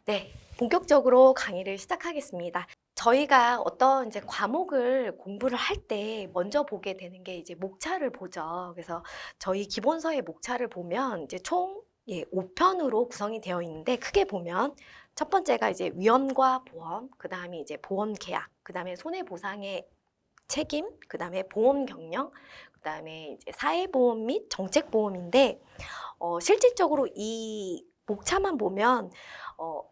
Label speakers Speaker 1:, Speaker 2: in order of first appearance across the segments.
Speaker 1: 네, 본격적으로 강의를 시작하겠습니다. 저희가 어떤 이제 과목을 공부를 할 때 먼저 보게 되는 게 이제 목차를 보죠. 그래서 저희 기본서의 목차를 보면 이제 총 5편으로 구성이 되어 있는데 크게 보면 첫 번째가 이제 위험과 보험, 그 다음에 이제 보험 계약, 그 다음에 손해보상의 책임, 그 다음에 보험 경영, 그 다음에 이제 사회보험 및 정책보험인데 실질적으로 이 목차만 보면 어,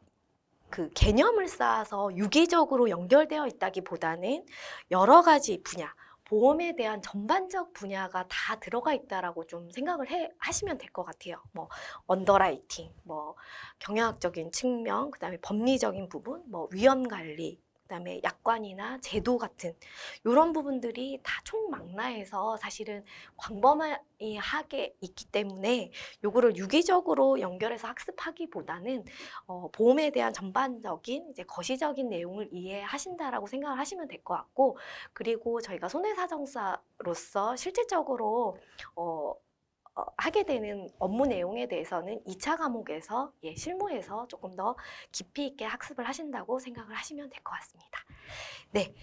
Speaker 1: 그 개념을 쌓아서 유기적으로 연결되어 있다기보다는 여러 가지 분야, 보험에 대한 전반적 분야가 다 들어가 있다라고 좀 생각을 하시면 될 것 같아요. 뭐 언더라이팅, 뭐 경영학적인 측면, 그다음에 법리적인 부분, 뭐 위험 관리, 그다음에 약관이나 제도 같은 이런 부분들이 다 총망라해서 사실은 광범위하게 있기 때문에 요거를 유기적으로 연결해서 학습하기보다는 보험에 대한 전반적인 이제 거시적인 내용을 이해하신다라고 생각을 하시면 될 것 같고, 그리고 저희가 손해사정사로서 실질적으로 하게 되는 업무 내용에 대해서는 2차 과목에서 실무에서 조금 더 깊이 있게 학습을 하신다고 생각을 하시면 될 것 같습니다. 네,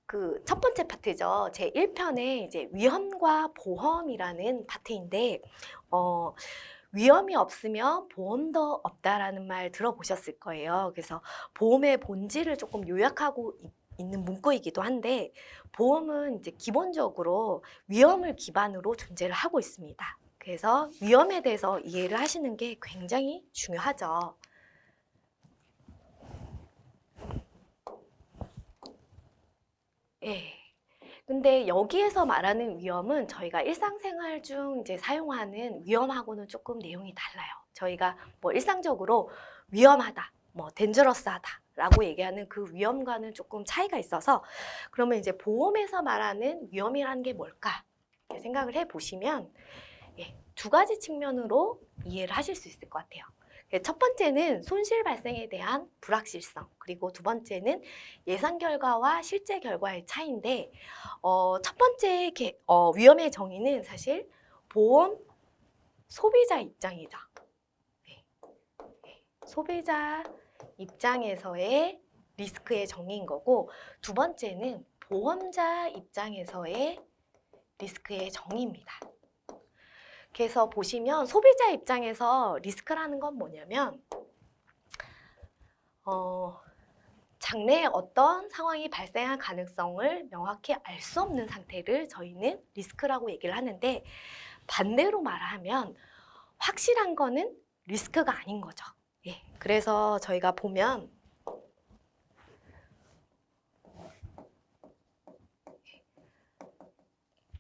Speaker 1: 그 첫 번째 파트죠. 제 1편에 이제 위험과 보험이라는 파트인데, 위험이 없으면 보험도 없다라는 말 들어보셨을 거예요. 그래서 보험의 본질을 조금 요약하고 있는 문구이기도 한데, 보험은 이제 기본적으로 위험을 기반으로 존재를 하고 있습니다. 그래서 위험에 대해서 이해를 하시는 게 굉장히 중요하죠. 예. 근데 여기에서 말하는 위험은 저희가 일상생활 중 이제 사용하는 위험하고는 조금 내용이 달라요. 저희가 뭐 일상적으로 위험하다, 뭐 dangerous하다 라고 얘기하는 그 위험과는 조금 차이가 있어서, 그러면 이제 보험에서 말하는 위험이라는 게 뭘까? 이렇게 생각을 해보시면 두 가지 측면으로 이해를 하실 수 있을 것 같아요. 첫 번째는 손실 발생에 대한 불확실성, 그리고 두 번째는 예상 결과와 실제 결과의 차이인데, 첫 번째 위험의 정의는 사실 보험 소비자 입장이죠. 네. 소비자 입장에서의 리스크의 정의인 거고, 두 번째는 보험자 입장에서의 리스크의 정의입니다. 그래서 보시면 소비자 입장에서 리스크라는 건 뭐냐면 장래에 어떤 상황이 발생할 가능성을 명확히 알 수 없는 상태를 저희는 리스크라고 얘기를 하는데, 반대로 말하면 확실한 거는 리스크가 아닌 거죠. 예, 그래서 저희가 보면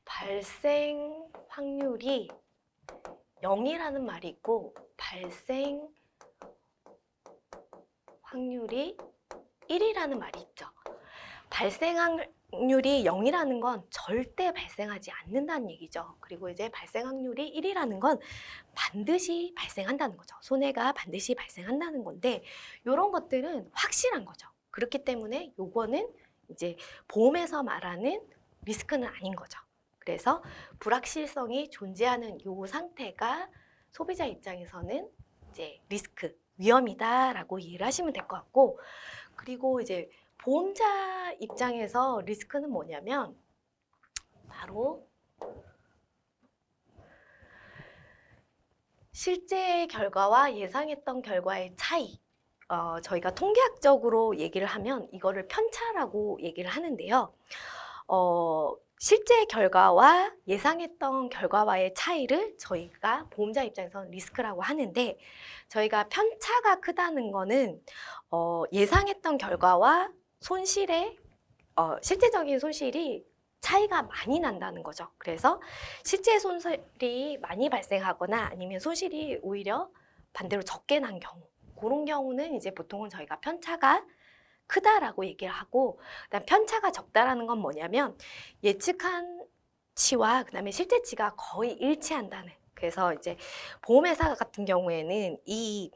Speaker 1: 발생 확률이 0이라는 말이 있고 발생 확률이 1이라는 말이 있죠. 발생 확률이 0이라는 건 절대 발생하지 않는다는 얘기죠. 그리고 이제 발생 확률이 1이라는 건 반드시 발생한다는 거죠. 손해가 반드시 발생한다는 건데, 이런 것들은 확실한 거죠. 그렇기 때문에 요거는 이제 보험에서 말하는 리스크는 아닌 거죠. 그래서 불확실성이 존재하는 요 상태가 소비자 입장에서는 이제 리스크, 위험이다라고 이해를 하시면 될 것 같고, 그리고 이제 보험자 입장에서 리스크는 뭐냐면 바로 실제 결과와 예상했던 결과의 차이. 저희가 통계학적으로 얘기를 하면 이거를 편차라고 얘기를 하는데요. 실제 결과와 예상했던 결과와의 차이를 저희가 보험자 입장에서는 리스크라고 하는데, 저희가 편차가 크다는 거는 예상했던 결과와 손실의 실제적인 손실이 차이가 많이 난다는 거죠. 그래서 실제 손실이 많이 발생하거나 아니면 손실이 오히려 반대로 적게 난 경우, 그런 경우는 이제 보통은 저희가 편차가 크다라고 얘기를 하고, 그다음 편차가 적다라는 건 뭐냐면 예측한 치와 그다음에 실제치가 거의 일치한다는. 그래서 이제 보험회사 같은 경우에는 이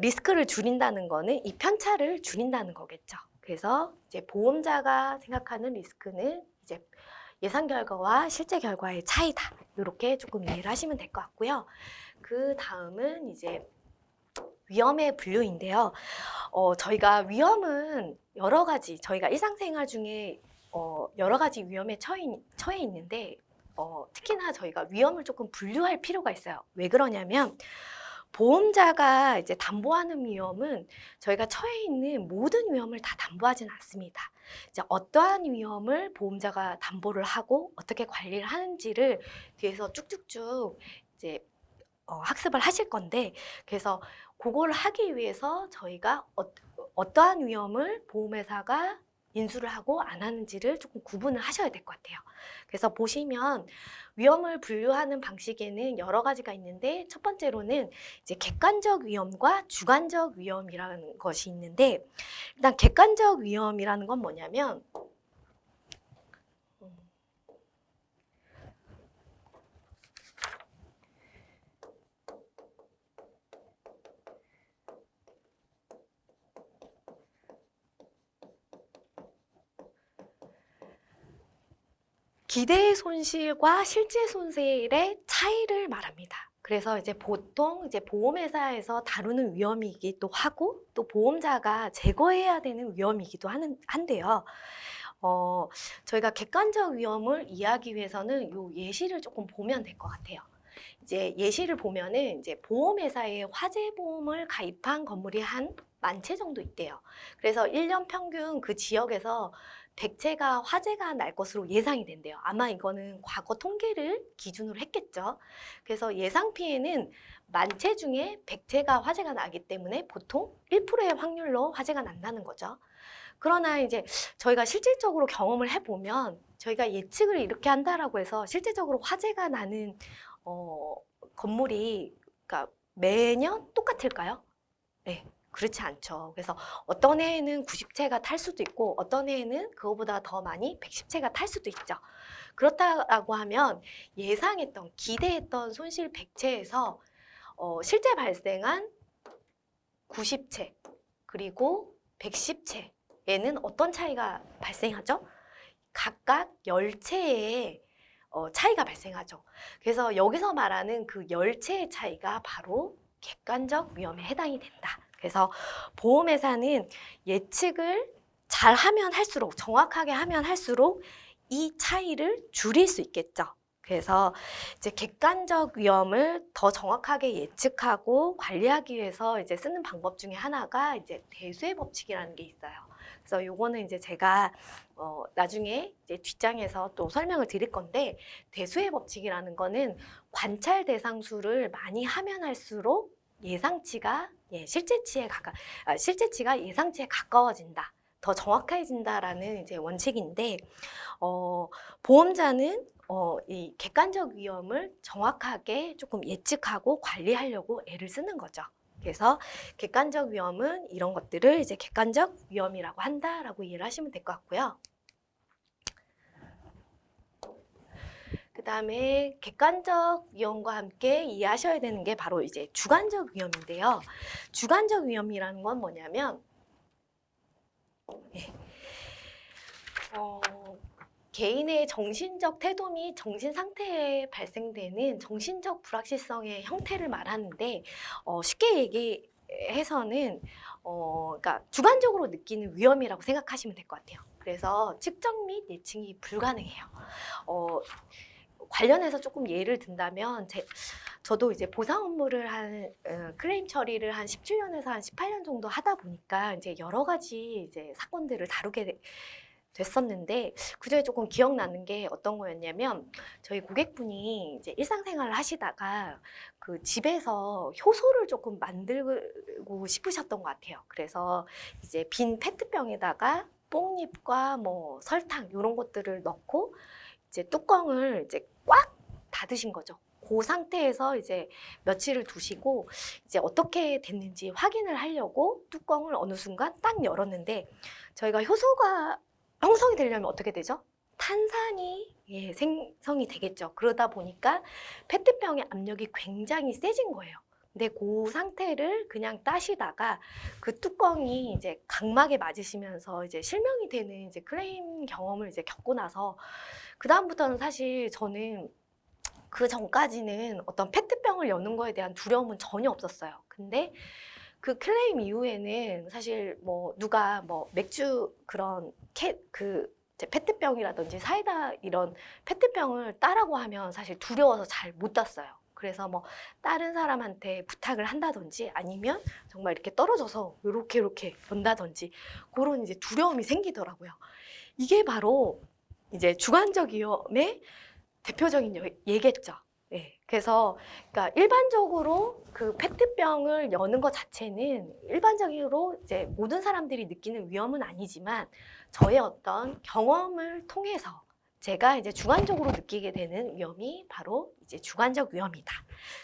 Speaker 1: 리스크를 줄인다는 거는 이 편차를 줄인다는 거겠죠. 그래서 이제 보험자가 생각하는 리스크는 이제 예상 결과와 실제 결과의 차이다. 이렇게 조금 이해를 하시면 될 것 같고요. 그 다음은 이제 위험의 분류인데요. 저희가 위험은 여러 가지, 저희가 일상생활 중에 여러 가지 위험에 처해 있는데, 특히나 저희가 위험을 조금 분류할 필요가 있어요. 왜 그러냐면, 보험자가 이제 담보하는 위험은 저희가 처해 있는 모든 위험을 다 담보하지는 않습니다. 이제 어떠한 위험을 보험자가 담보를 하고 어떻게 관리를 하는지를 뒤에서 쭉쭉쭉 이제 학습을 하실 건데, 그래서 그걸 하기 위해서 저희가 어떠한 위험을 보험회사가 인수를 하고 안 하는지를 조금 구분을 하셔야 될 것 같아요. 그래서 보시면 위험을 분류하는 방식에는 여러 가지가 있는데, 첫 번째로는 이제 객관적 위험과 주관적 위험이라는 것이 있는데, 일단 객관적 위험이라는 건 뭐냐면, 기대 손실과 실제 손실의 차이를 말합니다. 그래서 이제 보통 이제 보험회사에서 다루는 위험이기도 하고, 또 보험자가 제거해야 되는 위험이기도 한데요. 저희가 객관적 위험을 이해하기 위해서는 요 예시를 조금 보면 될 것 같아요. 이제 예시를 보면은 이제 보험회사에 화재 보험을 가입한 건물이 한 10,000채 정도 있대요. 그래서 1년 평균 그 지역에서 100채가 화재가 날 것으로 예상이 된대요. 아마 이거는 과거 통계를 기준으로 했겠죠. 그래서 예상 피해는 10,000채 중에 100채가 화재가 나기 때문에 보통 1%의 확률로 화재가 난다는 거죠. 그러나 이제 저희가 실질적으로 경험을 해보면 저희가 예측을 이렇게 한다라고 해서 실질적으로 화재가 나는 건물이 그러니까 매년 똑같을까요? 네, 그렇지 않죠. 그래서 어떤 해에는 90채가 탈 수도 있고 어떤 해에는 그거보다 더 많이 110채가 탈 수도 있죠. 그렇다고 하면 예상했던, 기대했던 손실 100채에서 실제 발생한 90채 그리고 110채에는 어떤 차이가 발생하죠? 각각 10채의 차이가 발생하죠. 그래서 여기서 말하는 그 10채의 차이가 바로 객관적 위험에 해당이 된다. 그래서 보험회사는 예측을 잘 하면 할수록, 정확하게 하면 할수록 이 차이를 줄일 수 있겠죠. 그래서 이제 객관적 위험을 더 정확하게 예측하고 관리하기 위해서 이제 쓰는 방법 중에 하나가 이제 대수의 법칙이라는 게 있어요. 그래서 요거는 이제 제가 나중에 이제 뒷장에서 또 설명을 드릴 건데, 대수의 법칙이라는 거는 관찰 대상 수를 많이 하면 할수록 예상치가 실제치가 예상치에 가까워진다. 더 정확해진다라는 이제 원칙인데, 보험자는 이 객관적 위험을 정확하게 조금 예측하고 관리하려고 애를 쓰는 거죠. 그래서 객관적 위험은 이런 것들을 이제 객관적 위험이라고 한다라고 이해를 하시면 될 것 같고요. 그 다음에 객관적 위험과 함께 이해하셔야 되는 게 바로 이제 주관적 위험인데요. 주관적 위험이라는 건 뭐냐면, 개인의 정신적 태도 및 정신 상태에 발생되는 정신적 불확실성의 형태를 말하는데, 쉽게 얘기해서는 그러니까 주관적으로 느끼는 위험이라고 생각하시면 될 것 같아요. 그래서 측정 및 예측이 불가능해요. 관련해서 조금 예를 든다면 저도 이제 보상 업무를 클레임 처리를 한 17년에서 한 18년 정도 하다 보니까 이제 여러 가지 이제 사건들을 다루게 됐었는데, 그중에 조금 기억나는 게 어떤 거였냐면, 저희 고객분이 이제 일상생활을 하시다가 그 집에서 효소를 조금 만들고 싶으셨던 것 같아요. 그래서 이제 빈 페트병에다가 뽕잎과 뭐 설탕 이런 것들을 넣고 이제 뚜껑을 이제 꽉 닫으신 거죠. 그 상태에서 이제 며칠을 두시고 이제 어떻게 됐는지 확인을 하려고 뚜껑을 어느 순간 딱 열었는데, 저희가 효소가 형성이 되려면 어떻게 되죠? 탄산이 생성이 되겠죠. 그러다 보니까 페트병의 압력이 굉장히 세진 거예요. 근데 그 상태를 그냥 따시다가 그 뚜껑이 이제 각막에 맞으시면서 이제 실명이 되는 이제 클레임 경험을 이제 겪고 나서, 그다음부터는 사실 저는 그 전까지는 어떤 페트병을 여는 거에 대한 두려움은 전혀 없었어요. 근데 그 클레임 이후에는 사실 뭐 누가 뭐 맥주 그런 이제 페트병이라든지 사이다 이런 페트병을 따라고 하면 사실 두려워서 잘 못 땄어요. 그래서 뭐 다른 사람한테 부탁을 한다든지 아니면 정말 이렇게 떨어져서 이렇게 연다든지 그런 이제 두려움이 생기더라고요. 이게 바로 이제 주관적 위험의 대표적인 예겠죠. 네. 그래서 그러니까 일반적으로 그 페트병을 여는 것 자체는 일반적으로 이제 모든 사람들이 느끼는 위험은 아니지만 저의 어떤 경험을 통해서 제가 이제 주관적으로 느끼게 되는 위험이 바로 이제 주관적 위험이다.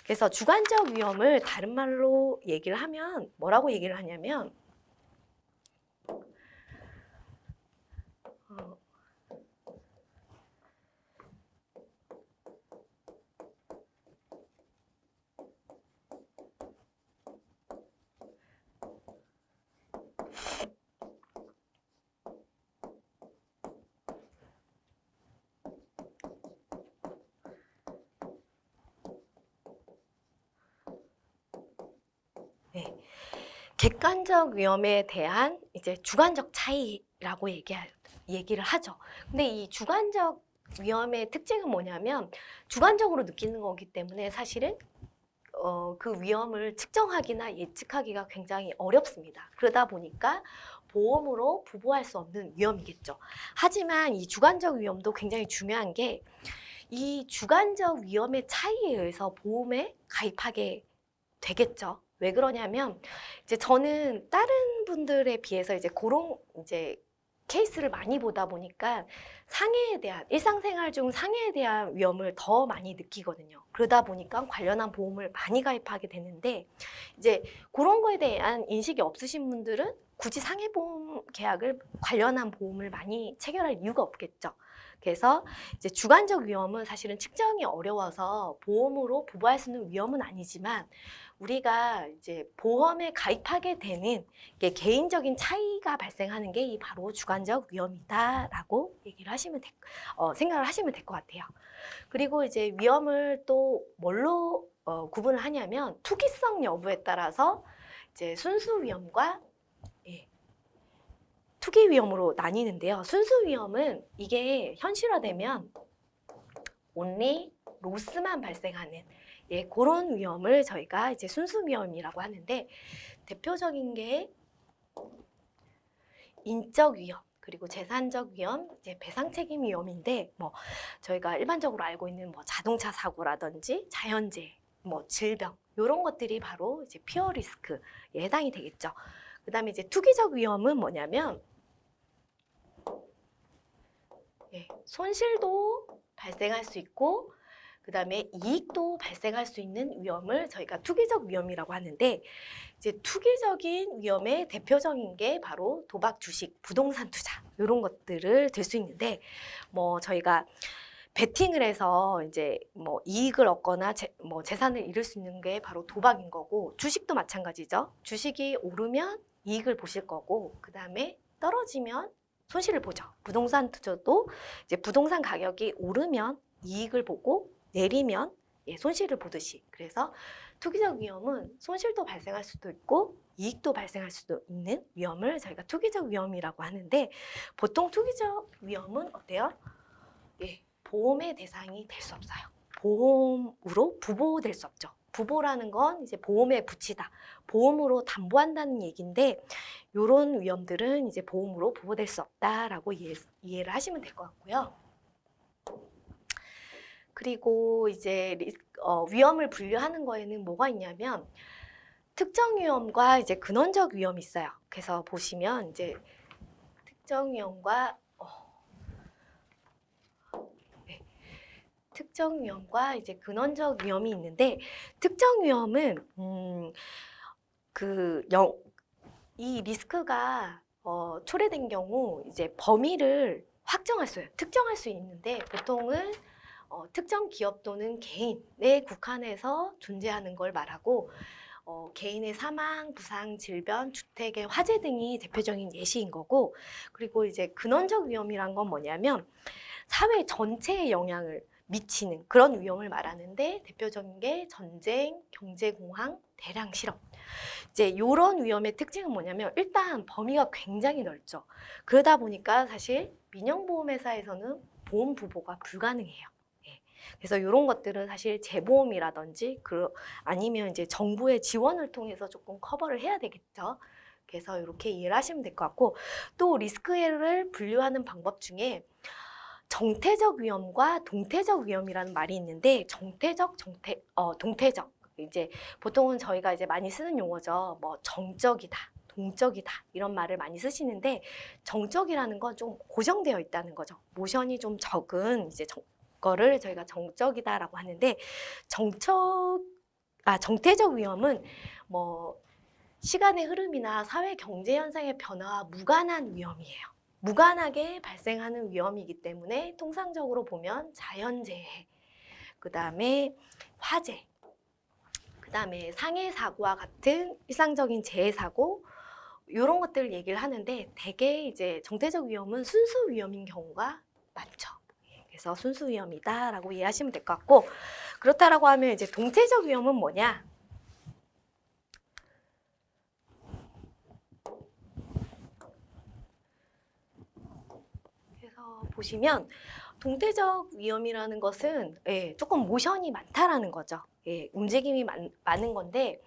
Speaker 1: 그래서 주관적 위험을 다른 말로 얘기를 하면 뭐라고 얘기를 하냐면 어, 네. 객관적 위험에 대한 이제 주관적 차이라고 얘기를 하죠. 근데 이 주관적 위험의 특징은 뭐냐면 주관적으로 느끼는 거기 때문에 사실은 그 위험을 측정하기나 예측하기가 굉장히 어렵습니다. 그러다 보니까 보험으로 부보할 수 없는 위험이겠죠. 하지만 이 주관적 위험도 굉장히 중요한 게 이 주관적 위험의 차이에 의해서 보험에 가입하게 되겠죠. 왜 그러냐면 이제 저는 다른 분들에 비해서 이제 그런 이제 케이스를 많이 보다 보니까 상해에 대한 일상생활 중 상해에 대한 위험을 더 많이 느끼거든요. 그러다 보니까 관련한 보험을 많이 가입하게 되는데 이제 그런 거에 대한 인식이 없으신 분들은 굳이 상해보험 계약을 관련한 보험을 많이 체결할 이유가 없겠죠. 그래서 이제 주관적 위험은 사실은 측정이 어려워서 보험으로 부과할 수 있는 위험은 아니지만 우리가 이제 보험에 가입하게 되는 게 개인적인 차이가 발생하는 게 이 바로 주관적 위험이다라고 얘기를 하시면 생각을 하시면 될 것 같아요. 그리고 이제 위험을 또 뭘로 구분을 하냐면 투기성 여부에 따라서 이제 순수 위험과 예, 투기 위험으로 나뉘는데요. 순수 위험은 이게 현실화되면 only 로스만 발생하는 그런 위험을 저희가 이제 순수 위험이라고 하는데 대표적인 게 인적 위험 그리고 재산적 위험, 이제 배상 책임 위험인데 뭐 저희가 일반적으로 알고 있는 뭐 자동차 사고라든지 자연재해, 뭐 질병 이런 것들이 바로 이제 피어 리스크에 해당이 되겠죠. 그다음에 이제 투기적 위험은 뭐냐면 손실도 발생할 수 있고 그다음에 이익도 발생할 수 있는 위험을 저희가 투기적 위험이라고 하는데 이제 투기적인 위험의 대표적인 게 바로 도박, 주식, 부동산 투자 이런 것들을 들 수 있는데 뭐 저희가 베팅을 해서 이제 뭐 이익을 얻거나 뭐 재산을 잃을 수 있는 게 바로 도박인 거고 주식도 마찬가지죠. 주식이 오르면 이익을 보실 거고 그다음에 떨어지면 손실을 보죠. 부동산 투자도 이제 부동산 가격이 오르면 이익을 보고 내리면 손실을 보듯이 그래서 투기적 위험은 손실도 발생할 수도 있고 이익도 발생할 수도 있는 위험을 저희가 투기적 위험이라고 하는데 보통 투기적 위험은 어때요? 보험의 대상이 될 수 없어요. 보험으로 부보될 수 없죠. 부보라는 건 이제 보험에 붙이다, 보험으로 담보한다는 얘기인데 이런 위험들은 이제 보험으로 부보될 수 없다라고 이해를 하시면 될 것 같고요. 그리고 이제 위험을 분류하는 거에는 뭐가 있냐면 특정 위험과 이제 근원적 위험이 있어요. 그래서 보시면 이제 특정 위험과 특정 위험과 이제 근원적 위험이 있는데 특정 위험은 이 리스크가 초래된 경우 이제 범위를 특정할 수 있는데 보통은 특정 기업 또는 개인에 국한해서 존재하는 걸 말하고 개인의 사망, 부상, 질병, 주택의 화재 등이 대표적인 예시인 거고 그리고 이제 근원적 위험이란 건 뭐냐면 사회 전체에 영향을 미치는 그런 위험을 말하는데 대표적인 게 전쟁, 경제공황, 대량 실업 이제 이런 위험의 특징은 뭐냐면 일단 범위가 굉장히 넓죠. 그러다 보니까 사실 민영보험회사에서는 보험 부보가 불가능해요. 예. 그래서 이런 것들은 사실 재보험이라든지 아니면 이제 정부의 지원을 통해서 조금 커버를 해야 되겠죠. 그래서 이렇게 이해를 하시면 될 것 같고, 또 리스크를 분류하는 방법 중에 정태적 위험과 동태적 위험이라는 말이 있는데, 동태적. 이제 보통은 저희가 이제 많이 쓰는 용어죠. 뭐 정적이다, 동적이다 이런 말을 많이 쓰시는데, 정적이라는 건 좀 고정되어 있다는 거죠. 모션이 좀 적은 이제 거를 저희가 정적이다라고 하는데, 정태적 위험은 뭐 시간의 흐름이나 사회 경제 현상의 변화와 무관한 위험이에요. 무관하게 발생하는 위험이기 때문에 통상적으로 보면 자연재해, 그 다음에 화재, 그 다음에 상해 사고와 같은 일상적인 재해 사고, 이런 것들을 얘기를 하는데, 대개 이제 정태적 위험은 순수 위험인 경우가 많죠. 그래서 순수 위험이다라고 이해하시면 될 것 같고, 그렇다라고 하면 이제 동태적 위험은 뭐냐? 그래서 보시면 동태적 위험이라는 것은 조금 모션이 많다라는 거죠. 움직임이 많은 건데,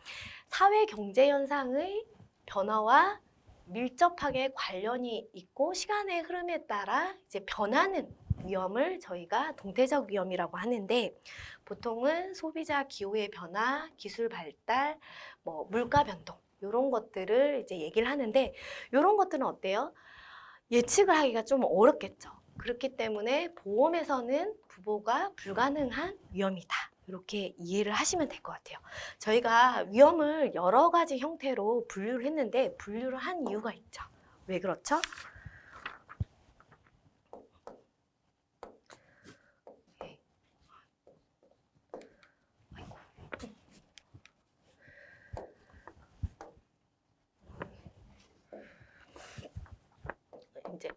Speaker 1: 사회 경제 현상의 변화와 밀접하게 관련이 있고 시간의 흐름에 따라 이제 변하는 위험을 저희가 동태적 위험이라고 하는데, 보통은 소비자 기호의 변화, 기술 발달, 뭐 물가 변동 이런 것들을 이제 얘기를 하는데, 이런 것들은 어때요? 예측을 하기가 좀 어렵겠죠. 그렇기 때문에 보험에서는 부보가 불가능한 위험이다. 이렇게 이해를 하시면 될 것 같아요. 저희가 위험을 여러 가지 형태로 분류를 했는데, 분류를 한 이유가 있죠. 왜 그렇죠? 이제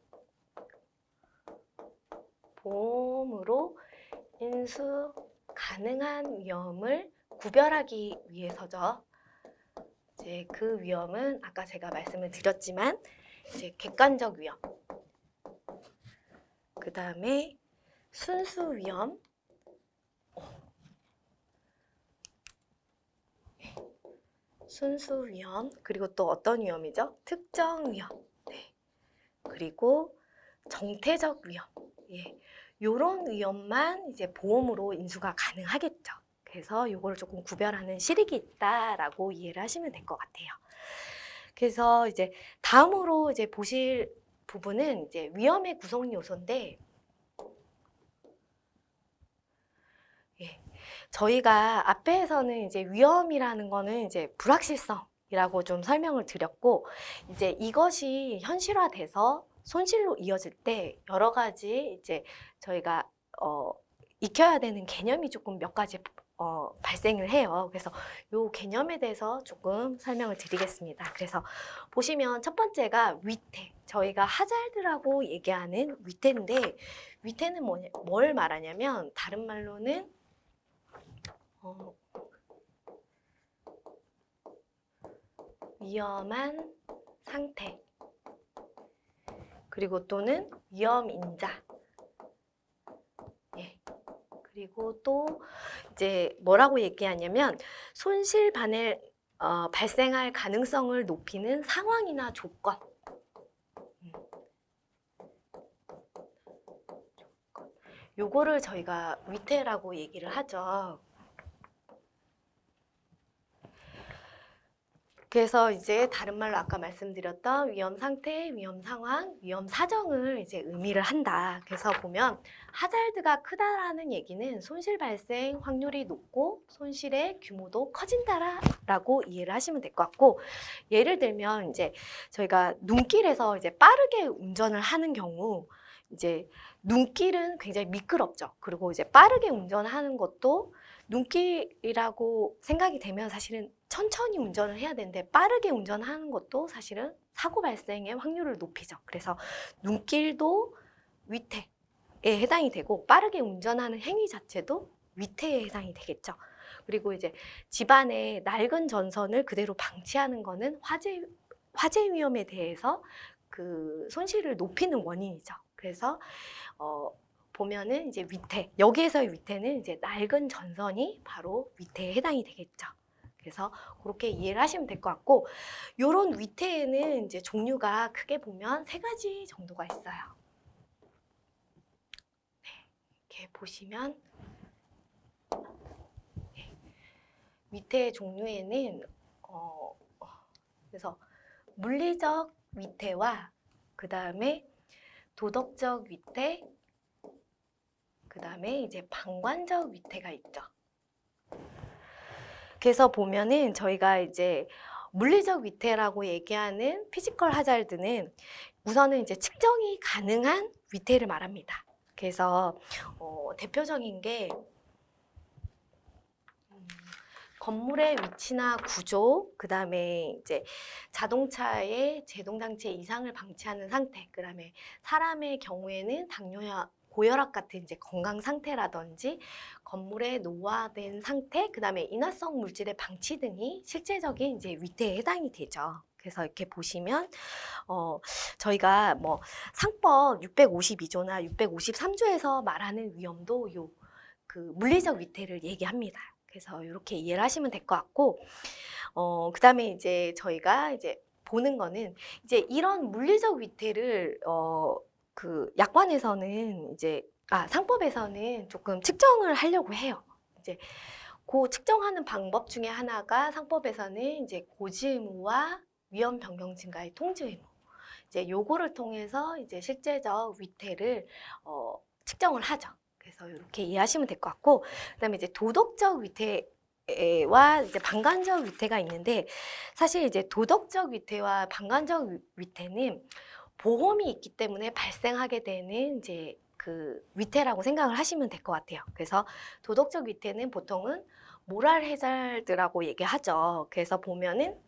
Speaker 1: 보험으로 인수 가능한 위험을 구별하기 위해서죠. 이제 그 위험은 아까 제가 말씀을 드렸지만, 이제 객관적 위험, 그 다음에 순수 위험, 순수 위험, 그리고 또 어떤 위험이죠? 특정 위험, 네. 그리고 정태적 위험, 요런 위험만 이제 보험으로 인수가 가능하겠죠. 그래서 이거를 조금 구별하는 실익이 있다라고 이해를 하시면 될 것 같아요. 그래서 이제 다음으로 이제 보실 부분은 이제 위험의 구성 요소인데, 저희가 앞에서는 이제 위험이라는 거는 이제 불확실성이라고 좀 설명을 드렸고, 이제 이것이 현실화돼서 손실로 이어질 때 여러 가지 이제 저희가 익혀야 되는 개념이 조금 몇 가지 발생을 해요. 그래서 이 개념에 대해서 조금 설명을 드리겠습니다. 그래서 보시면 첫 번째가 위태. 저희가 하잘드라고 얘기하는 위태인데, 위태는 뭘 말하냐면 다른 말로는 위험한 상태, 그리고 또는 위험인자, 그리고 또 이제 뭐라고 얘기하냐면 손실 발생할 가능성을 높이는 상황이나 조건. 요거를 저희가 위태라고 얘기를 하죠. 그래서 이제 다른 말로 아까 말씀드렸던 위험 상태, 위험 상황, 위험 사정을 이제 의미를 한다. 그래서 보면 하잘드가 크다라는 얘기는 손실 발생 확률이 높고 손실의 규모도 커진다라고 이해를 하시면 될 것 같고, 예를 들면 이제 저희가 눈길에서 이제 빠르게 운전을 하는 경우, 이제 눈길은 굉장히 미끄럽죠. 그리고 이제 빠르게 운전하는 것도 눈길이라고 생각이 되면 사실은 천천히 운전을 해야 되는데, 빠르게 운전하는 것도 사실은 사고 발생의 확률을 높이죠. 그래서 눈길도 위태에 해당이 되고, 빠르게 운전하는 행위 자체도 위태에 해당이 되겠죠. 그리고 이제 집안의 낡은 전선을 그대로 방치하는 거는 화재 위험에 대해서 그 손실을 높이는 원인이죠. 그래서 보면은 이제 위태, 여기에서의 위태는 이제 낡은 전선이 바로 위태에 해당이 되겠죠. 그래서 그렇게 이해를 하시면 될 것 같고, 요런 위태에는 이제 종류가 크게 보면 3가지 정도가 있어요. 네, 이렇게 보시면 네, 위태의 종류에는 그래서 물리적 위태와 그 다음에 도덕적 위태, 그 다음에 이제 방관적 위태가 있죠. 그래서 보면은 저희가 이제 물리적 위태라고 얘기하는 피지컬 하자드는 우선은 이제 측정이 가능한 위태를 말합니다. 그래서 대표적인 게 건물의 위치나 구조, 그 다음에 이제 자동차의 제동장치 이상을 방치하는 상태, 그 다음에 사람의 경우에는 당뇨야, 고혈압 같은 이제 건강 상태라든지 건물의 노화된 상태, 그 다음에 인화성 물질의 방치 등이 실제적인 이제 위태에 해당이 되죠. 그래서 이렇게 보시면 저희가 뭐 상법 652조나 653조에서 말하는 위험도 요 그 물리적 위태를 얘기합니다. 그래서 이렇게 이해를 하시면 될 것 같고, 그 다음에 이제 저희가 이제 보는 거는 이제 이런 물리적 위태를 그 약관에서는 이제 상법에서는 조금 측정을 하려고 해요. 이제 그 측정하는 방법 중에 하나가 상법에서는 이제 고지 의무와 위험 변경 증가의 통지 의무. 이제 요거를 통해서 이제 실제적 위태를 측정을 하죠. 그래서 이렇게 이해하시면 될 것 같고, 그다음에 이제 도덕적 위태와 이제 방관적 위태가 있는데, 사실 이제 도덕적 위태와 방관적 위태는 보험이 있기 때문에 발생하게 되는 이제 그 위태라고 생각을 하시면 될 것 같아요. 그래서 도덕적 위태는 보통은 모랄 해자드라고 얘기하죠. 그래서 보면은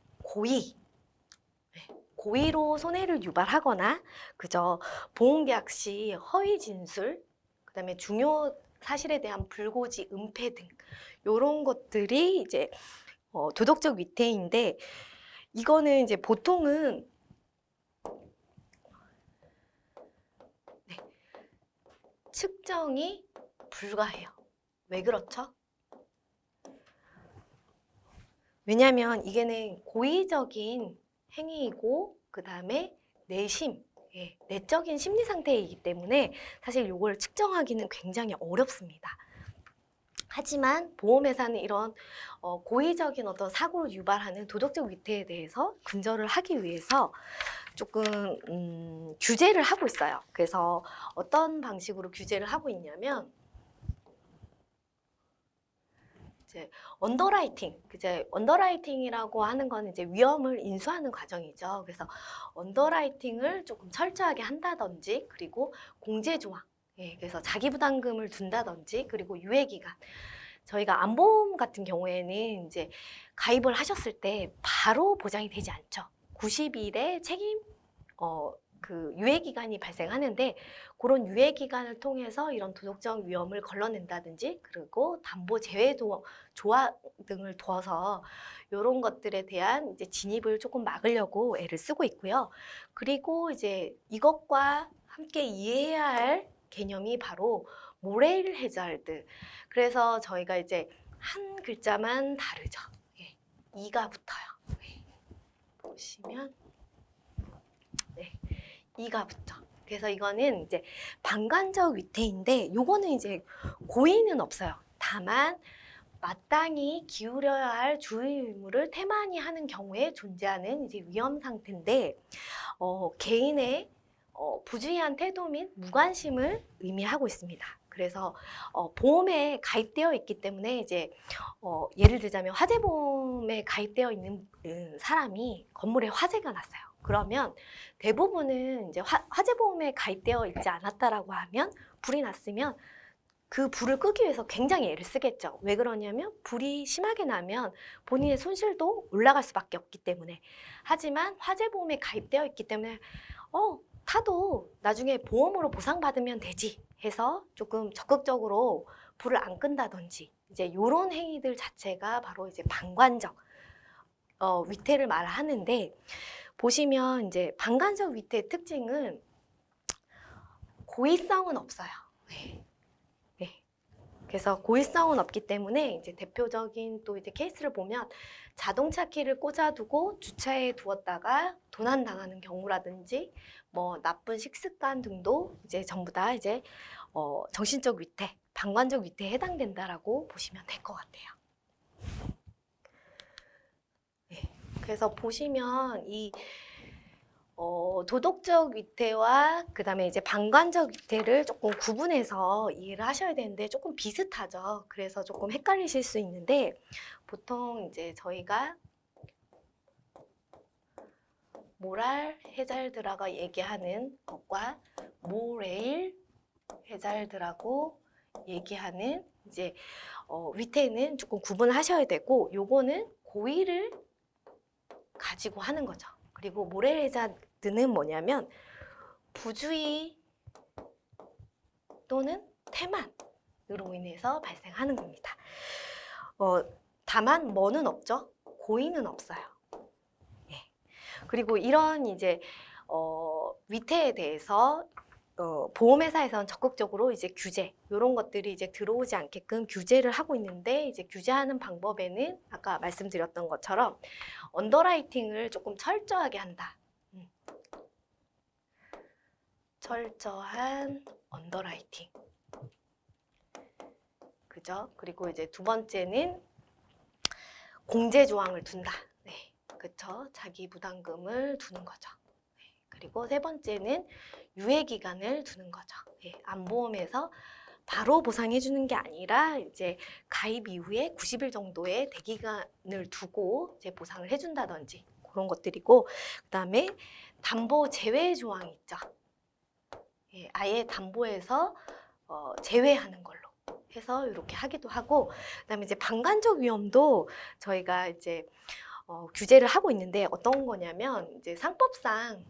Speaker 1: 고의로 손해를 유발하거나 그저 보험계약 시 허위 진술, 그다음에 중요 사실에 대한 불고지, 은폐 등 이런 것들이 이제 도덕적 위태인데, 이거는 이제 보통은 측정이 불가해요. 왜 그렇죠? 왜냐하면 이게는 고의적인 행위이고 그 다음에 내심, 내적인 심리 상태이기 때문에 사실 이걸 측정하기는 굉장히 어렵습니다. 하지만 보험회사는 이런 고의적인 어떤 사고를 유발하는 도덕적 위태에 대해서 근절을 하기 위해서 조금 규제를 하고 있어요. 그래서 어떤 방식으로 규제를 하고 있냐면 이제 언더라이팅이라고 하는 건 이제 위험을 인수하는 과정이죠. 그래서 언더라이팅을 조금 철저하게 한다든지, 그리고 공제 조항, 그래서 자기 부담금을 둔다든지, 그리고 유예 기간. 저희가 안보험 같은 경우에는 이제 가입을 하셨을 때 바로 보장이 되지 않죠. 90일의 책임 그 유예 기간이 발생하는데, 그런 유예 기간을 통해서 이런 도덕적 위험을 걸러낸다든지, 그리고 담보 제외도 조항 등을 둬서 이런 것들에 대한 이제 진입을 조금 막으려고 애를 쓰고 있고요. 그리고 이제 이것과 함께 이해해야 할 개념이 바로 모레일 해자드. 그래서 저희가 이제 한 글자만 다르죠. 이가 붙어요. 보시면 이가 붙죠. 그래서 이거는 이제 방관적 위태인데, 요거는 이제 고의는 없어요. 다만 마땅히 기울여야 할 주의 의무를 태만히 하는 경우에 존재하는 이제 위험 상태인데, 개인의 부주의한 태도 및 무관심을 의미하고 있습니다. 그래서 보험에 가입되어 있기 때문에 이제 예를 들자면 화재보험에 가입되어 있는 사람이 건물에 화재가 났어요. 그러면 대부분은 이제 화재보험에 가입되어 있지 않았다라고 하면, 불이 났으면 그 불을 끄기 위해서 굉장히 애를 쓰겠죠. 왜 그러냐면 불이 심하게 나면 본인의 손실도 올라갈 수밖에 없기 때문에. 하지만 화재보험에 가입되어 있기 때문에 타도 나중에 보험으로 보상받으면 되지 해서 조금 적극적으로 불을 안 끈다든지 이제 이런 행위들 자체가 바로 이제 방관적 위태를 말하는데, 보시면 이제 방관적 위태의 특징은 고의성은 없어요. 네. 네. 그래서 고의성은 없기 때문에 이제 대표적인 또 이제 케이스를 보면 자동차 키를 꽂아두고 주차에 두었다가 도난당하는 경우라든지 뭐 나쁜 식습관 등도 이제 전부 다 이제 정신적 위태, 방관적 위태에 해당된다라고 보시면 될 것 같아요. 네. 그래서 보시면 이 도덕적 위태와 그다음에 이제 방관적 위태를 조금 구분해서 이해를 하셔야 되는데 조금 비슷하죠. 그래서 조금 헷갈리실 수 있는데, 보통 이제 저희가 모랄 해잘드라고 얘기하는 것과 모레일 해잘드라고 얘기하는 이제 위태는 조금 구분하셔야 되고, 요거는 고의를 가지고 하는 거죠. 그리고 모랄 해자드는 뭐냐면 부주의 또는 태만으로 인해서 발생하는 겁니다. 다만 뭐는 없죠? 고의는 없어요. 예. 그리고 이런 이제 위태에 대해서 보험회사에서는 적극적으로 이제 규제, 이런 것들이 이제 들어오지 않게끔 규제를 하고 있는데, 이제 규제하는 방법에는 아까 말씀드렸던 것처럼 언더라이팅을 조금 철저하게 한다. 철저한 언더라이팅. 그죠? 그리고 이제 두 번째는 공제 조항을 둔다. 네. 그쵸? 자기 부담금을 두는 거죠. 네. 그리고 세 번째는 유예 기간을 두는 거죠. 네. 암보험에서 바로 보상해 주는 게 아니라 이제 가입 이후에 90일 정도의 대기간을 두고 이제 보상을 해 준다든지 그런 것들이고, 그다음에 담보 제외 조항이 있죠. 예, 아예 담보에서 제외하는 걸로 해서 이렇게 하기도 하고, 그다음에 이제 방관적 위험도 저희가 이제 규제를 하고 있는데, 어떤 거냐면 이제 상법상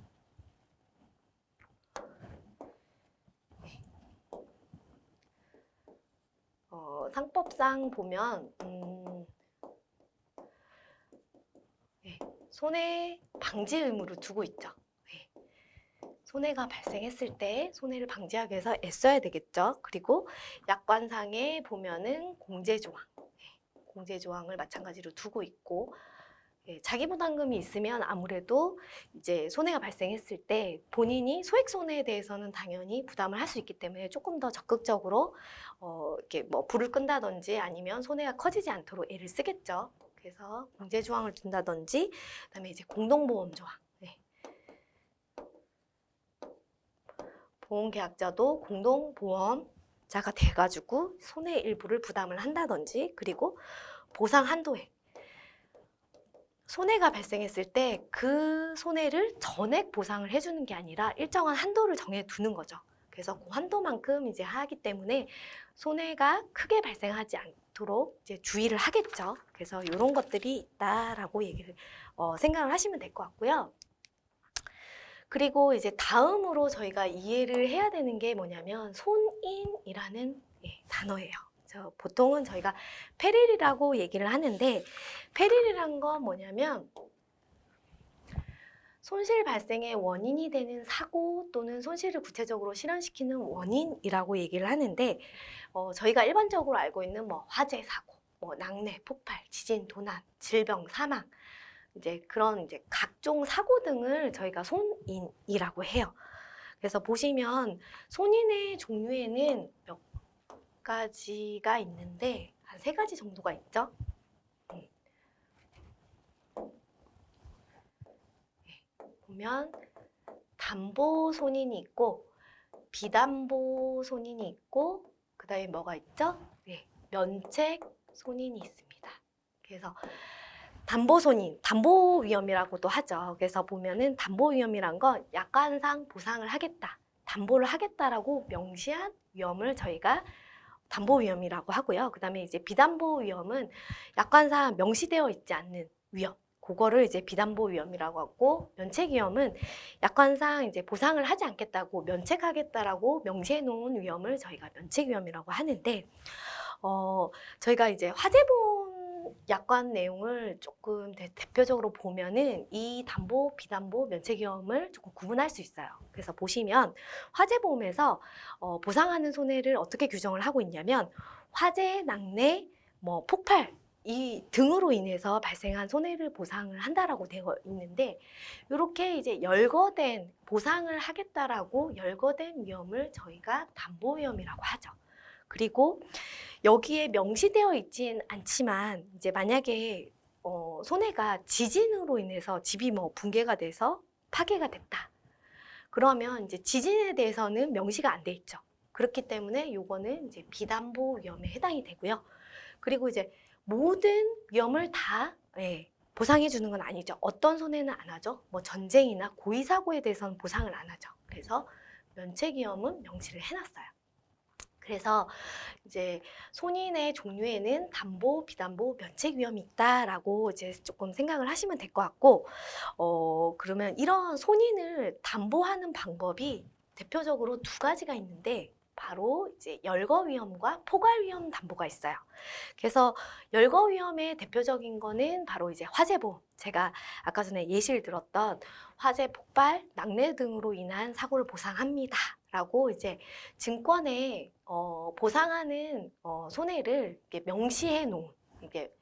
Speaker 1: 상법상 보면 네, 손해 방지 의무를 두고 있죠. 네. 손해가 발생했을 때 손해를 방지하기 위해서 애써야 되겠죠. 그리고 약관상에 보면은 공제조항, 네, 공제조항을 마찬가지로 두고 있고, 예, 자기 부담금이 있으면 아무래도 이제 손해가 발생했을 때 본인이 소액 손해에 대해서는 당연히 부담을 할 수 있기 때문에 조금 더 적극적으로 이렇게 뭐 불을 끈다든지 아니면 손해가 커지지 않도록 애를 쓰겠죠. 그래서 공제 조항을 둔다든지, 그다음에 이제 공동보험 조항. 네. 보험계약자도 공동보험자가 돼가지고 손해 일부를 부담을 한다든지, 그리고 보상 한도액. 손해가 발생했을 때 그 손해를 전액 보상을 해주는 게 아니라 일정한 한도를 정해두는 거죠. 그래서 그 한도만큼 이제 하기 때문에 손해가 크게 발생하지 않도록 이제 주의를 하겠죠. 그래서 이런 것들이 있다라고 얘기를 생각을 하시면 될 것 같고요. 그리고 이제 다음으로 저희가 이해를 해야 되는 게 뭐냐면 손인이라는 단어예요. 보통은 저희가 페릴이라고 얘기를 하는데, 페릴이란 건 뭐냐면 손실 발생의 원인이 되는 사고 또는 손실을 구체적으로 실현시키는 원인이라고 얘기를 하는데, 저희가 일반적으로 알고 있는 뭐 화재 사고, 뭐 낙뢰, 폭발, 지진, 도난, 질병, 사망, 이제 그런 이제 각종 사고 등을 저희가 손인이라고 해요. 그래서 보시면 손인의 종류에는 몇 가지가 있는데 한 3가지 정도가 있죠. 보면 담보 손인이 있고 비담보 손인이 있고, 그 다음에 뭐가 있죠? 네, 면책 손인이 있습니다. 그래서 담보 손인, 담보 위험이라고도 하죠. 그래서 보면은 담보 위험이란 건 약관상 보상을 하겠다, 담보를 하겠다라고 명시한 위험을 저희가 담보 위험이라고 하고요. 그 다음에 이제 비담보 위험은 약관상 명시되어 있지 않는 위험, 그거를 이제 비담보 위험이라고 하고, 면책 위험은 약관상 이제 보상을 하지 않겠다고 면책하겠다라고 명시해 놓은 위험을 저희가 면책 위험이라고 하는데, 저희가 이제 화재보험 약관 내용을 조금 대표적으로 보면은 이 담보, 비담보, 면책위험을 조금 구분할 수 있어요. 그래서 보시면 화재보험에서 보상하는 손해를 어떻게 규정을 하고 있냐면 화재, 낙뢰, 뭐 폭발 이 등으로 인해서 발생한 손해를 보상을 한다라고 되어 있는데 이렇게 이제 열거된 보상을 하겠다라고 열거된 위험을 저희가 담보위험이라고 하죠. 그리고 여기에 명시되어 있진 않지만 이제 만약에 손해가 지진으로 인해서 집이 뭐 붕괴가 돼서 파괴가 됐다. 그러면 이제 지진에 대해서는 명시가 안 돼 있죠. 그렇기 때문에 요거는 이제 비담보 위험에 해당이 되고요. 그리고 이제 모든 위험을 다 보상해 주는 건 아니죠. 어떤 손해는 안 하죠. 뭐 전쟁이나 고의 사고에 대해서는 보상을 안 하죠. 그래서 면책 위험은 명시를 해놨어요. 그래서 이제 손인의 종류에는 담보, 비담보, 면책 위험이 있다라고 이제 조금 생각을 하시면 될 것 같고, 그러면 이런 손인을 담보하는 방법이 대표적으로 두 가지가 있는데, 바로 이제 열거 위험과 포괄 위험 담보가 있어요. 그래서 열거 위험의 대표적인 거는 바로 이제 화재보험. 제가 아까 전에 예시를 들었던 화재 폭발, 낙뢰 등으로 인한 사고를 보상합니다. 라고 이제 증권에 보상하는 손해를 이렇게 명시해 놓은 이게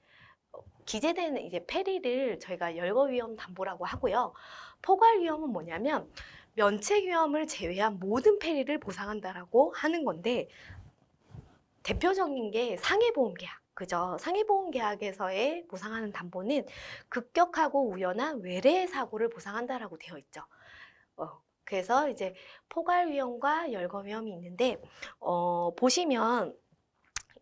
Speaker 1: 기재되는 이제 페리를 저희가 열거 위험 담보라고 하고요. 포괄 위험은 뭐냐면 면책 위험을 제외한 모든 페리를 보상한다라고 하는 건데 대표적인 게 상해보험 계약. 그죠? 상해보험 계약에서의 보상하는 담보는 급격하고 우연한 외래 사고를 보상한다라고 되어 있죠. 그래서 이제 포괄 위험과 열거 위험이 있는데 보시면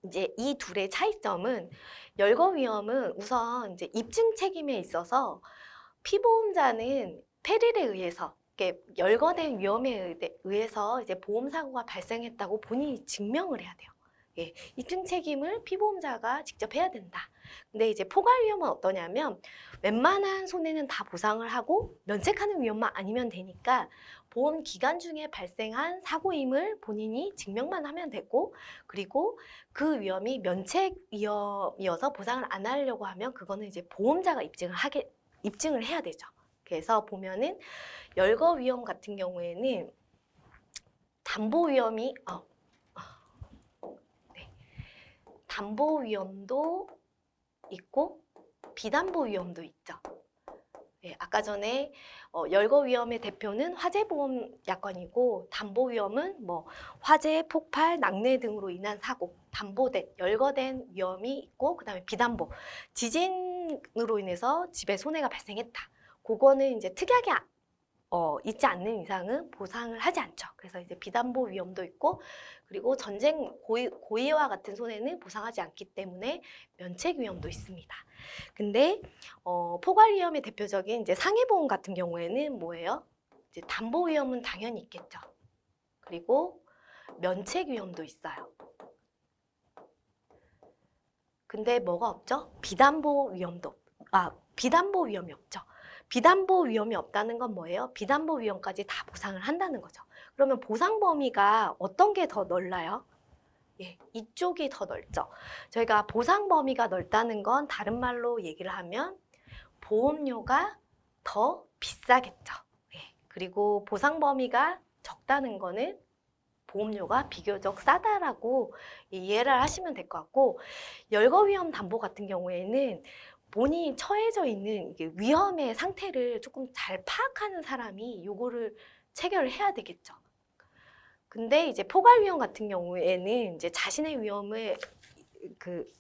Speaker 1: 이제 이 둘의 차이점은 열거 위험은 우선 이제 입증 책임에 있어서 피보험자는 페릴에 의해서 열거된 위험에 의해서 이제 보험 사고가 발생했다고 본인이 증명을 해야 돼요. 예, 입증 책임을 피보험자가 직접 해야 된다. 근데 이제 포괄 위험은 어떠냐면 웬만한 손해는 다 보상을 하고 면책하는 위험만 아니면 되니까 보험 기간 중에 발생한 사고임을 본인이 증명만 하면 되고 그리고 그 위험이 면책 위험이어서 보상을 안 하려고 하면 그거는 이제 보험자가 입증을 해야 되죠. 그래서 보면은 열거 위험 같은 경우에는 담보 위험이 담보 위험도 있고 비담보 위험도 있죠. 네, 아까 전에 열거 위험의 대표는 화재보험 약관이고 담보 위험은 뭐 화재, 폭발, 낙뢰 등으로 인한 사고, 담보된, 열거된 위험이 있고 그다음에 비담보, 지진으로 인해서 집에 손해가 발생했다. 그거는 이제 특약이 있지 않는 이상은 보상을 하지 않죠. 그래서 이제 비담보 위험도 있고 그리고 전쟁 고의와 같은 손해는 보상하지 않기 때문에 면책 위험도 있습니다. 근데 포괄 위험의 대표적인 이제 상해보험 같은 경우에는 뭐예요? 이제 담보 위험은 당연히 있겠죠. 그리고 면책 위험도 있어요. 근데 뭐가 없죠? 비담보 위험이 없죠. 비담보 위험이 없다는 건 뭐예요? 비담보 위험까지 다 보상을 한다는 거죠. 그러면 보상 범위가 어떤 게 더 넓나요? 예, 이쪽이 더 넓죠. 저희가 보상 범위가 넓다는 건 다른 말로 얘기를 하면 보험료가 더 비싸겠죠. 예, 그리고 보상 범위가 적다는 거는 보험료가 비교적 싸다라고 이해를 하시면 될 것 같고 열거 위험 담보 같은 경우에는 본인이 처해져 있는 이게 위험의 상태를 조금 잘 파악하는 사람이 요거를 체결을 해야 되겠죠. 근데 이제 포괄 위험 같은 경우에는 이제 자신의 위험을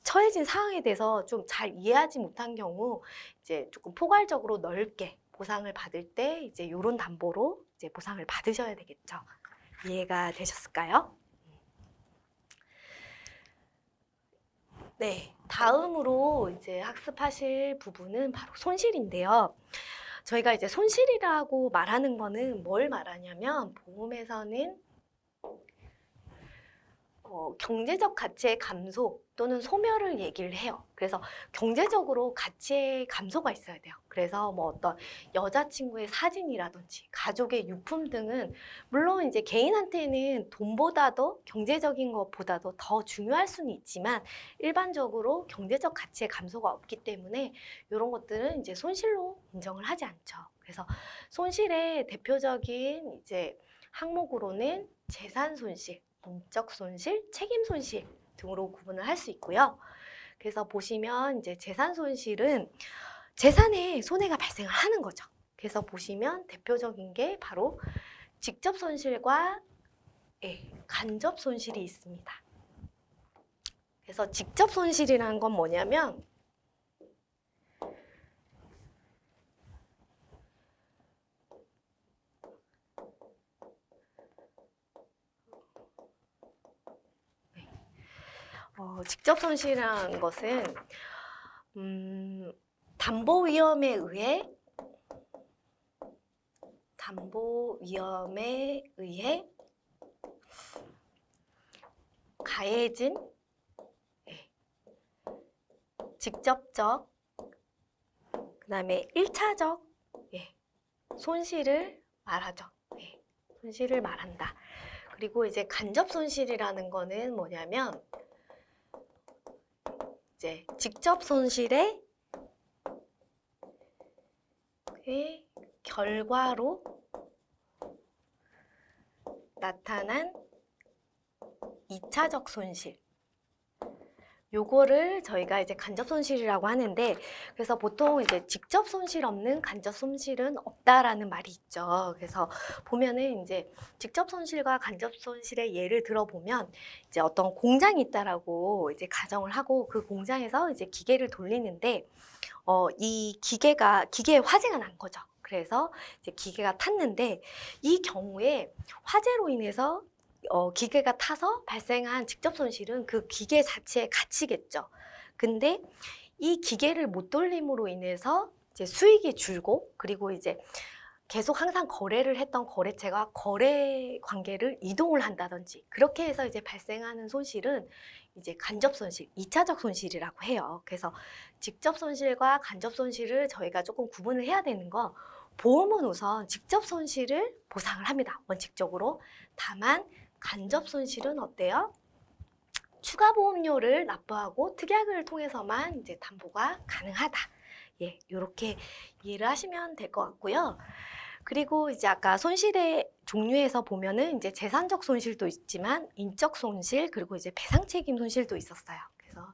Speaker 1: 처해진 상황에 대해서 좀 잘 이해하지 못한 경우 이제 조금 포괄적으로 넓게 보상을 받을 때 이제 요런 담보로 이제 보상을 받으셔야 되겠죠. 이해가 되셨을까요? 네, 다음으로 이제 학습하실 부분은 바로 손실인데요. 저희가 이제 손실이라고 말하는 거는 뭘 말하냐면 보험에서는 경제적 가치의 감소 또는 소멸을 얘기를 해요. 그래서 경제적으로 가치의 감소가 있어야 돼요. 그래서 뭐 어떤 여자친구의 사진이라든지 가족의 유품 등은 물론 이제 개인한테는 돈보다도 경제적인 것보다도 더 중요할 수는 있지만 일반적으로 경제적 가치의 감소가 없기 때문에 이런 것들은 이제 손실로 인정을 하지 않죠. 그래서 손실의 대표적인 이제 항목으로는 재산 손실, 공적 손실, 책임 손실 등으로 구분을 할 수 있고요. 그래서 보시면 이제 재산 손실은 재산에 손해가 발생을 하는 거죠. 그래서 보시면 대표적인 게 바로 직접 손실과 간접 손실이 있습니다. 그래서 직접 손실이라는 건 뭐냐면 직접 손실이라는 것은 담보 위험에 의해 가해진 직접적 그다음에 1차적 손실을 말하죠. 손실을 말한다. 그리고 이제 간접 손실이라는 거는 뭐냐면 이제 직접 손실의 결과로 나타난 2차적 손실. 요거를 저희가 이제 간접 손실이라고 하는데, 그래서 보통 이제 직접 손실 없는 간접 손실은 없다라는 말이 있죠. 그래서 보면은 이제 직접 손실과 간접 손실의 예를 들어보면 이제 어떤 공장이 있다라고 이제 가정을 하고 그 공장에서 이제 기계를 돌리는데 이 기계에 화재가 난 거죠. 그래서 이제 기계가 탔는데 이 경우에 화재로 인해서 기계가 타서 발생한 직접 손실은 그 기계 자체의 가치겠죠. 근데 이 기계를 못 돌림으로 인해서 이제 수익이 줄고 그리고 이제 계속 항상 거래를 했던 거래처가 거래 관계를 이동을 한다든지 그렇게 해서 이제 발생하는 손실은 이제 간접 손실, 2차적 손실이라고 해요. 그래서 직접 손실과 간접 손실을 저희가 조금 구분을 해야 되는 거, 보험은 우선 직접 손실을 보상을 합니다. 원칙적으로. 다만 간접 손실은 어때요? 추가 보험료를 납부하고 특약을 통해서만 이제 담보가 가능하다. 이렇게 이해를 하시면 될 것 같고요. 그리고 이제 아까 손실의 종류에서 보면은 이제 재산적 손실도 있지만 인적 손실 그리고 이제 배상 책임 손실도 있었어요. 그래서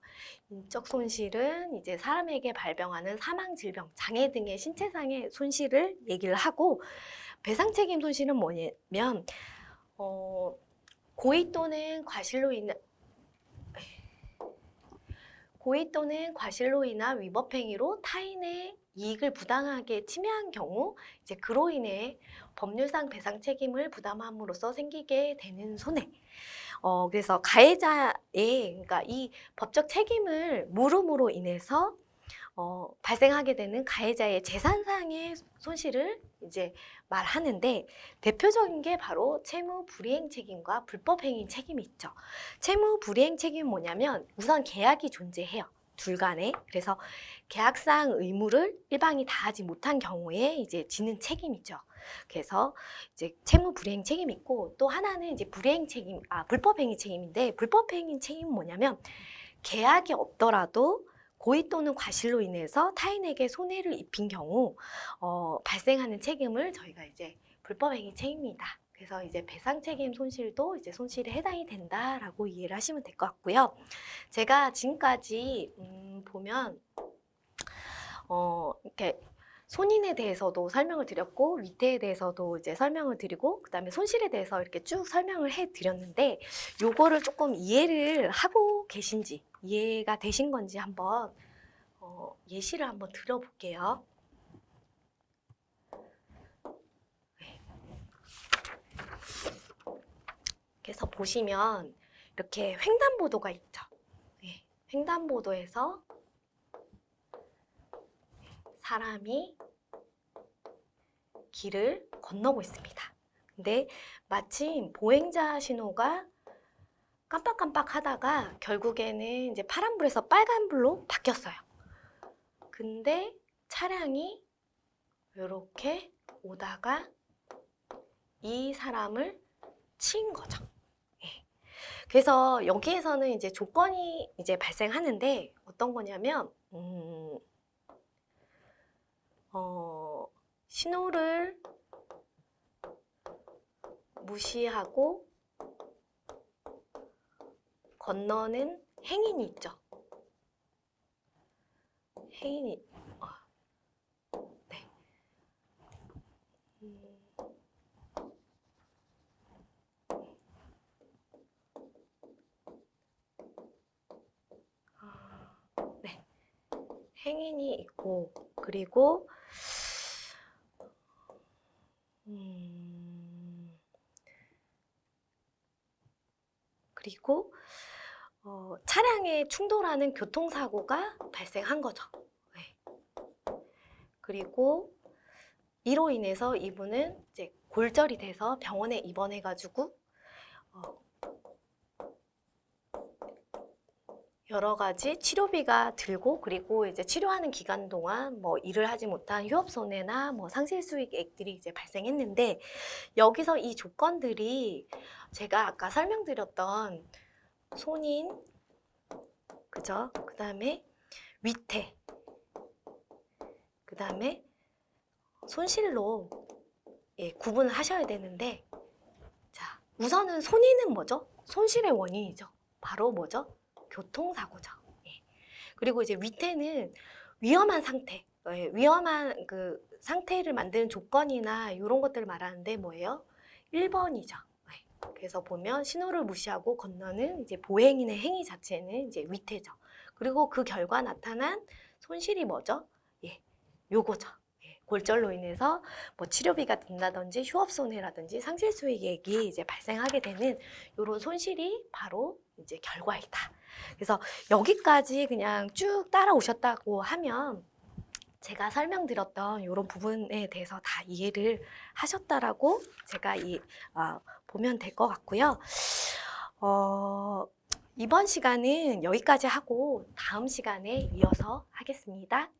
Speaker 1: 인적 손실은 이제 사람에게 발병하는 사망, 질병, 장애 등의 신체상의 손실을 얘기를 하고 배상 책임 손실은 뭐냐면 고의 또는 과실로 인한 위법 행위로 타인의 이익을 부당하게 침해한 경우 이제 그로 인해 법률상 배상 책임을 부담함으로써 생기게 되는 손해. 그래서 그러니까 이 법적 책임을 물음으로 인해서 발생하게 되는 가해자의 재산상의 손실을 이제 말하는데 대표적인 게 바로 채무 불이행 책임과 불법 행위 책임이 있죠. 채무 불이행 책임은 뭐냐면 우선 계약이 존재해요. 둘 간에. 그래서 계약상 의무를 일방이 다하지 못한 경우에 이제 지는 책임이죠. 그래서 이제 채무 불이행 책임이 있고 또 하나는 이제 불법 행위 책임인데 불법 행위 책임은 뭐냐면 계약이 없더라도 고의 또는 과실로 인해서 타인에게 손해를 입힌 경우 발생하는 책임을 저희가 이제 불법행위 책임이다. 그래서 이제 배상 책임 손실도 이제 손실에 해당이 된다라고 이해를 하시면 될 것 같고요. 제가 지금까지 보면 이렇게 손인에 대해서도 설명을 드렸고 위태에 대해서도 이제 설명을 드리고 그다음에 손실에 대해서 이렇게 쭉 설명을 해 드렸는데 요거를 조금 이해를 하고 계신지 이해가 되신 건지 한번 예시를 한번 들어볼게요. 그래서 보시면 이렇게 횡단보도가 있죠. 횡단보도에서 사람이 길을 건너고 있습니다. 근데 마침 보행자 신호가 깜빡깜빡 하다가 결국에는 이제 파란불에서 빨간불로 바뀌었어요. 근데 차량이 이렇게 오다가 이 사람을 친 거죠. 예. 그래서 여기에서는 이제 조건이 이제 발생하는데 어떤 거냐면, 신호를 무시하고 건너는 행인이 있죠. 행인이, 네. 네. 행인이 있고, 그리고, 그리고 차량에 충돌하는 교통사고가 발생한 거죠. 네. 그리고 이로 인해서 이분은 이제 골절이 돼서 병원에 입원해가지고 여러 가지 치료비가 들고, 그리고 이제 치료하는 기간 동안 뭐 일을 하지 못한 휴업 손해나 뭐 상실 수익액들이 이제 발생했는데, 여기서 이 조건들이 제가 아까 설명드렸던 손인, 그죠? 그 다음에 위태, 그 다음에 손실로 구분을 하셔야 되는데, 자, 우선은 손인은 뭐죠? 손실의 원인이죠. 바로 뭐죠? 교통사고죠. 예. 그리고 이제 위태는 위험한 상태, 위험한 그 상태를 만드는 조건이나 이런 것들을 말하는데 뭐예요? 1번이죠. 그래서 보면 신호를 무시하고 건너는 이제 보행인의 행위 자체는 이제 위태죠. 그리고 그 결과 나타난 손실이 뭐죠? 예, 요거죠. 예, 골절로 인해서 뭐 치료비가 든다든지 휴업 손해라든지 상실 수익액이 이제 발생하게 되는 이런 손실이 바로 이제 결과이다. 그래서 여기까지 그냥 쭉 따라오셨다고 하면 제가 설명드렸던 이런 부분에 대해서 다 이해를 하셨다라고 제가 보면 될 것 같고요. 이번 시간은 여기까지 하고 다음 시간에 이어서 하겠습니다.